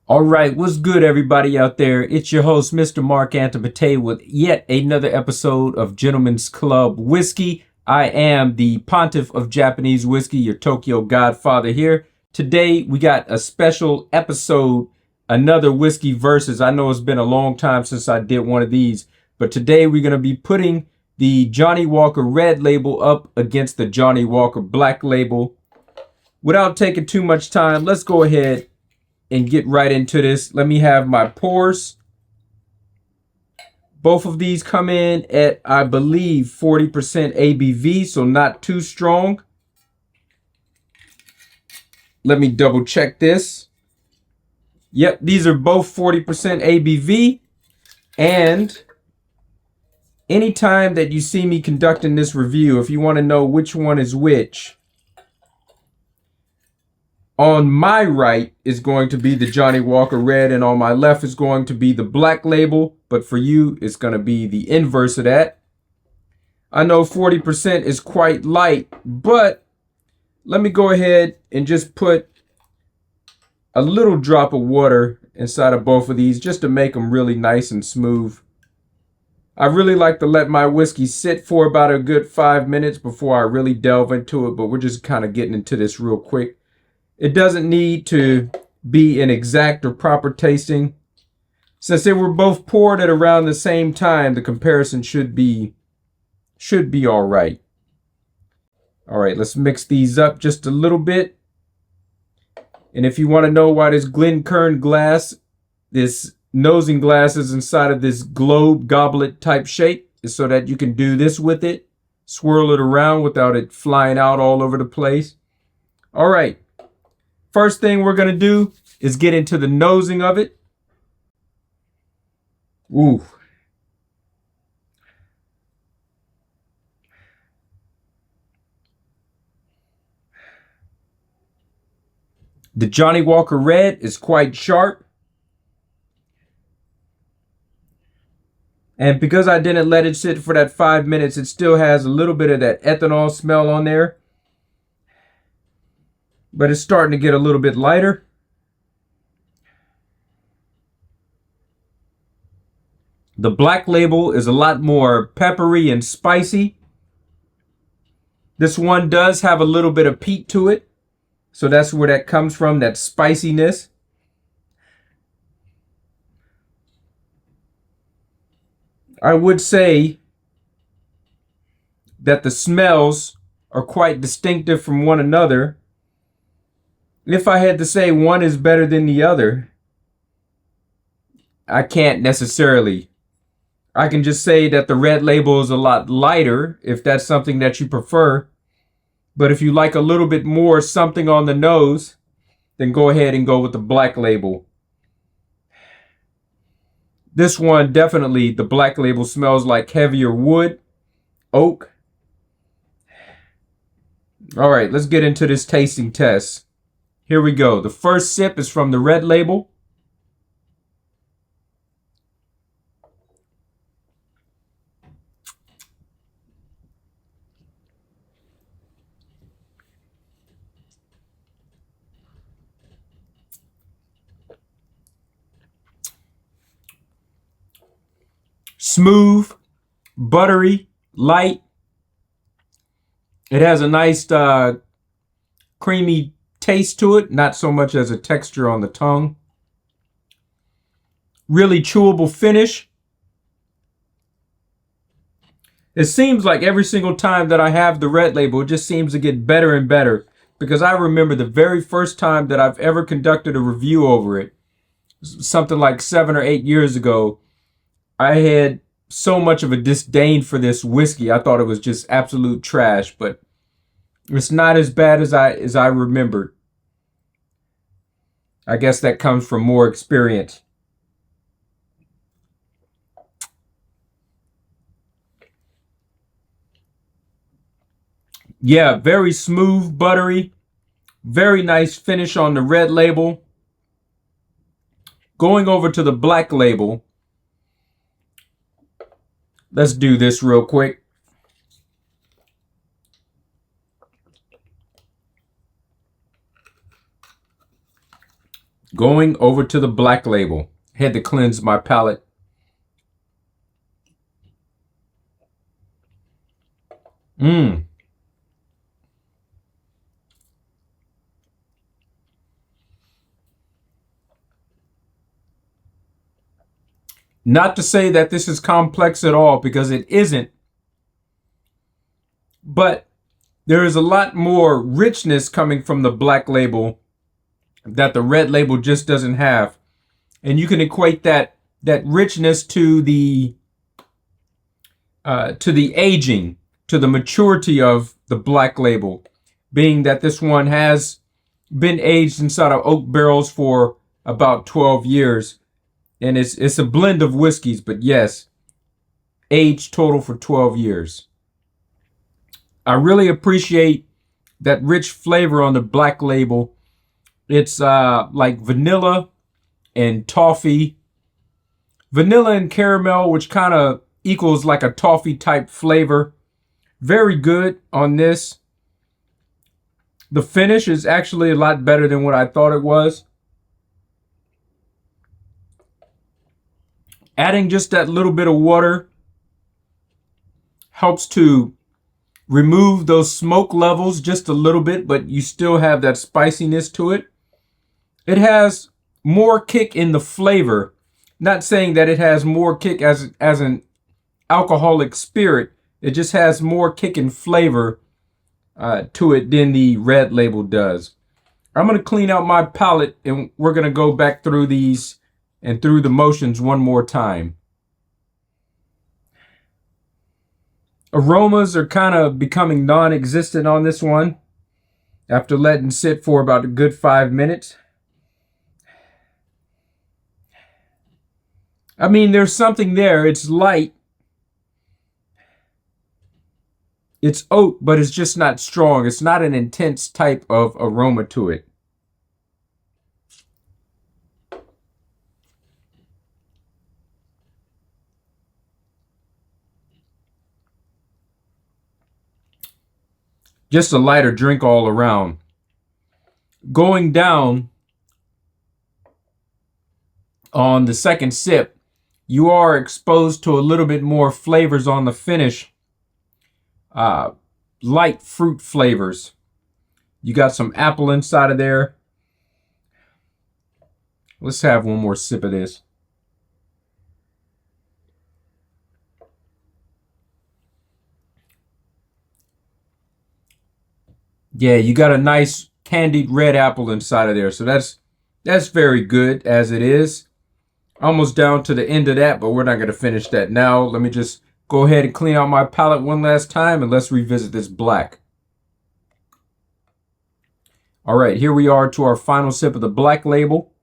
All right, what's good, everybody out there? It's your host, Mr. Mark Antipate, with yet another episode of Gentleman's Club Whiskey. I am the Pontiff of Japanese whiskey, your Tokyo Godfather here. Today, we got a special episode, another whiskey versus. I know it's been a long time since I did one of these, but today we're going to be putting the Johnnie Walker Red Label up against the Johnnie Walker Black Label. Without taking too much time, let's go ahead and get right into this. Let me have my pours. Both of these come in at, I believe, 40% ABV, so not too strong. Let me double check this. Yep, these are both 40% ABV. And anytime that you see me conducting this review, if you want to know which one is which, on my right is going to be the Johnnie Walker Red, and on my left is going to be the Black Label. But for you, it's going to be the inverse of that. I know 40% is quite light, but let me go ahead and just put a little drop of water inside of both of these just to make them really nice and smooth. I really like to let my whiskey sit for about a good 5 minutes before I really delve into it, but we're just kind of getting into this real quick. It doesn't need to be an exact or proper tasting. Since they were both poured at around the same time, the comparison should be all right. All right, let's mix these up just a little bit. And if you want to know why this Glencairn glass, this nosing glass is inside of this globe goblet type shape, is so that you can do this with it, swirl it around without it flying out all over the place. All right. First thing we're going to do is get into the nosing of it. Ooh. The Johnnie Walker Red is quite sharp. And because I didn't let it sit for that 5 minutes, it still has a little bit of that ethanol smell on there. But it's starting to get a little bit lighter. The Black Label is a lot more peppery and spicy. This one does have a little bit of peat to it. So that's where that comes from, that spiciness. I would say that the smells are quite distinctive from one another. If I had to say one is better than the other, I can't necessarily. I can just say that the Red Label is a lot lighter, if that's something that you prefer. But if you like a little bit more something on the nose, then go ahead and go with the Black Label. This one, definitely, the Black Label smells like heavier wood, oak. All right, let's get into this tasting test. Here we go. The first sip is from the Red Label. Smooth, buttery, light. It has a nice creamy taste to it, not so much as a texture on the tongue. Really chewable finish. It seems like every single time that I have the Red Label, it just seems to get better and better. Because I remember the very first time that I've ever conducted a review over it, something like 7 or 8 years ago, I had so much of a disdain for this whiskey. I thought it was just absolute trash, but it's not as bad as I remembered. I guess that comes from more experience. Yeah, very smooth, buttery, Very nice finish on the red label. Going over to the black label. Let's do this real quick. Going over to the black label. Had to cleanse my palate. Not to say that this is complex at all, because it isn't. But there is a lot more richness coming from the black label that the red label just doesn't have. And you can equate that richness to the aging, to the maturity of the black label, being that this one has been aged inside of oak barrels for about 12 years. And it's a blend of whiskeys, but yes, aged total for 12 years. I really appreciate that rich flavor on the black label. It's like vanilla and toffee. Vanilla and caramel, which kind of equals like a toffee type flavor. Very good on this. The finish is actually a lot better than what I thought it was. Adding just that little bit of water helps to remove those smoke levels just a little bit, but you still have that spiciness to it. It has more kick in the flavor. Not saying that it has more kick as an alcoholic spirit. It just has more kick and flavor to it than the red label does. I'm going to clean out my palate, and we're going to go back through these and through the motions one more time. Aromas are kind of becoming non-existent on this one after letting sit for about a good 5 minutes. I mean, there's something there. It's light. It's oak, but it's just not strong. It's not an intense type of aroma to it. Just a lighter drink all around. Going down on the second sip, you are exposed to a little bit more flavors on the finish. Light fruit flavors. You got some apple inside of there. Let's have one more sip of this. Yeah, you got a nice candied red apple inside of there. So that's very good as it is. Almost down to the end of that, but we're not going to finish that now. Let me just go ahead and clean out my palate one last time, and let's revisit this black. All right, here we are to our final sip of the black label.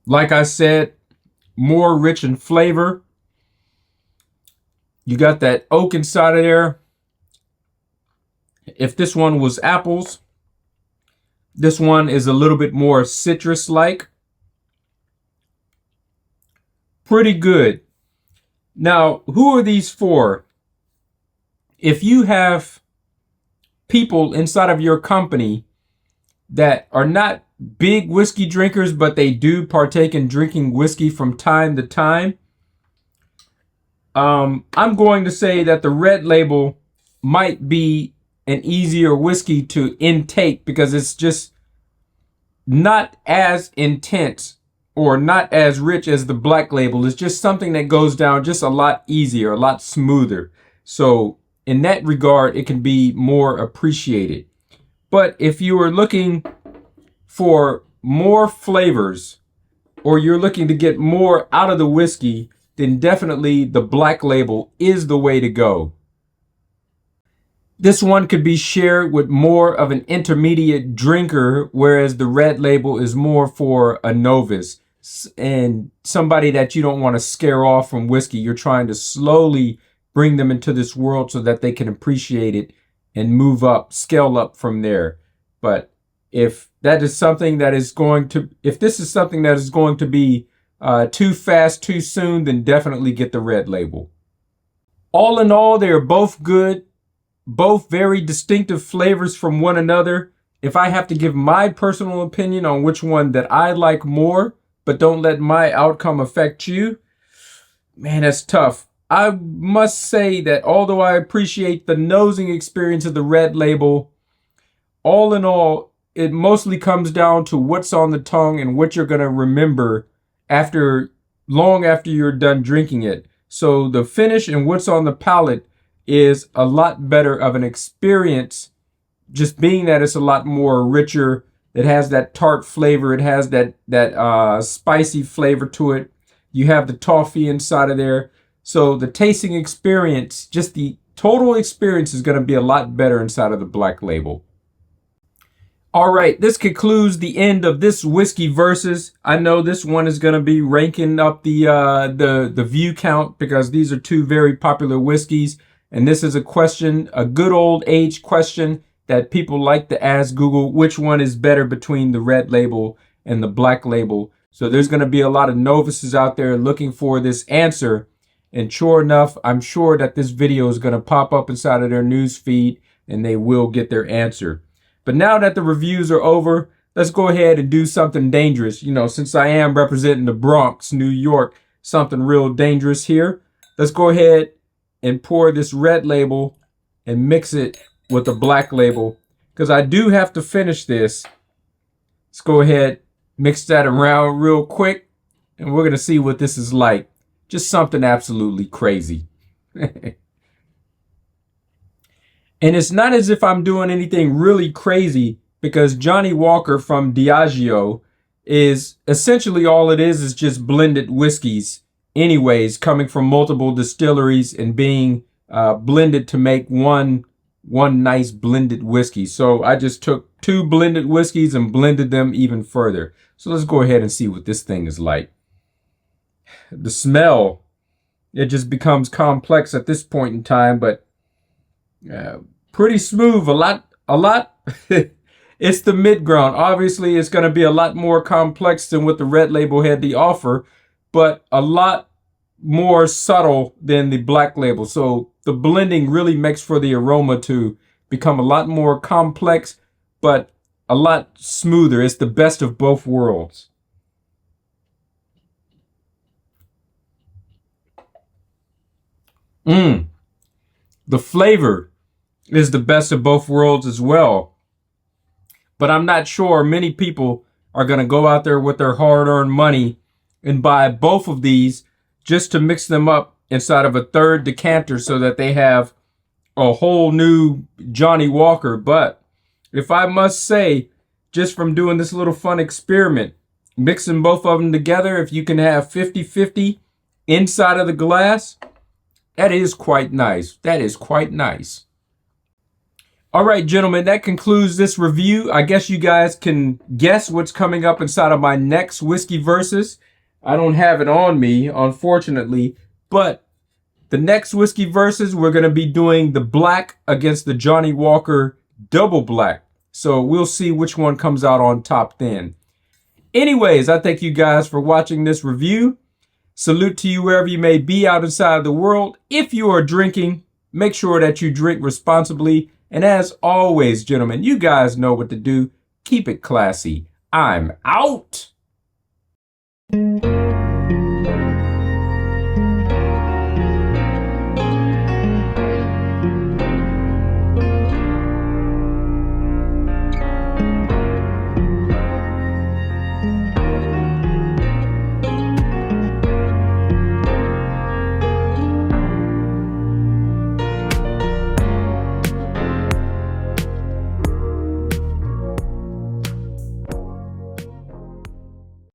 Like I said, more rich in flavor. You got that oak inside of there. If this one was apples, this one is a little bit more citrus-like. Pretty good. Now, who are these for? If you have people inside of your company that are not big whiskey drinkers, but they do partake in drinking whiskey from time to time, I'm going to say that the red label might be an easier whiskey to intake because it's just not as intense or not as rich as the black label. It's just something that goes down just a lot easier, a lot smoother. So in that regard, it can be more appreciated. But if you are looking for more flavors, or you're looking to get more out of the whiskey, then definitely the black label is the way to go. This one could be shared with more of an intermediate drinker, whereas the Red Label is more for a novice and somebody that you don't want to scare off from whiskey. You're trying to slowly bring them into this world so that they can appreciate it and move up, scale up from there. But if that is something that is going to, if this is something that is going to be too fast, too soon, then definitely get the Red Label. All in all, they are both good. Both very distinctive flavors from one another. If I have to give my personal opinion on which one that I like more, but don't let my outcome affect you, man, that's tough. I must say that although I appreciate the nosing experience of the Red Label, all in all, it mostly comes down to what's on the tongue and what you're going to remember long after you're done drinking it. So the finish and what's on the palate is a lot better of an experience, just being that it's a lot more richer. It has that tart flavor. It has that spicy flavor to it. You have the toffee inside of there. So the tasting experience, just the total experience, is going to be a lot better inside of the Black Label. All right, this concludes the end of this whiskey versus. I know this one is going to be ranking up the view count because these are two very popular whiskeys. And this is a question, a good old age question that people like to ask Google, which one is better between the Red Label and the Black Label. So there's going to be a lot of novices out there looking for this answer. And sure enough, I'm sure that this video is going to pop up inside of their news feed and they will get their answer. But now that the reviews are over, let's go ahead and do something dangerous. You know, since I am representing the Bronx, New York, something real dangerous here. Let's go ahead and pour this Red Label and mix it with the Black Label, because I do have to finish this. Let's go ahead, mix that around real quick, and we're going to see what this is like. Just something absolutely crazy. And it's not as if I'm doing anything really crazy, because Johnnie Walker from Diageo is essentially all it is just blended whiskeys anyways, coming from multiple distilleries and being blended to make one nice blended whiskey. So I just took two blended whiskeys and blended them even further. So let's go ahead and see what this thing is like. The smell, it just becomes complex at this point in time, but pretty smooth. A lot. It's the mid ground. Obviously, it's going to be a lot more complex than what the Red Label had to offer, but a lot more subtle than the Black Label. So the blending really makes for the aroma to become a lot more complex, but a lot smoother. It's the best of both worlds. The flavor is the best of both worlds as well. But I'm not sure many people are going to go out there with their hard-earned money and buy both of these just to mix them up inside of a third decanter so that they have a whole new Johnnie Walker. But if I must say, just from doing this little fun experiment, mixing both of them together, if you can have 50-50 inside of the glass, that is quite nice. That is quite nice. All right, gentlemen, that concludes this review. I guess you guys can guess what's coming up inside of my next whiskey versus. I don't have it on me, unfortunately, but the next whiskey versus, we're going to be doing the Black against the Johnnie Walker Double Black. So we'll see which one comes out on top then. Anyways, I thank you guys for watching this review. Salute to you wherever you may be out inside the world. If you are drinking, make sure that you drink responsibly. And as always, gentlemen, you guys know what to do. Keep it classy. I'm out.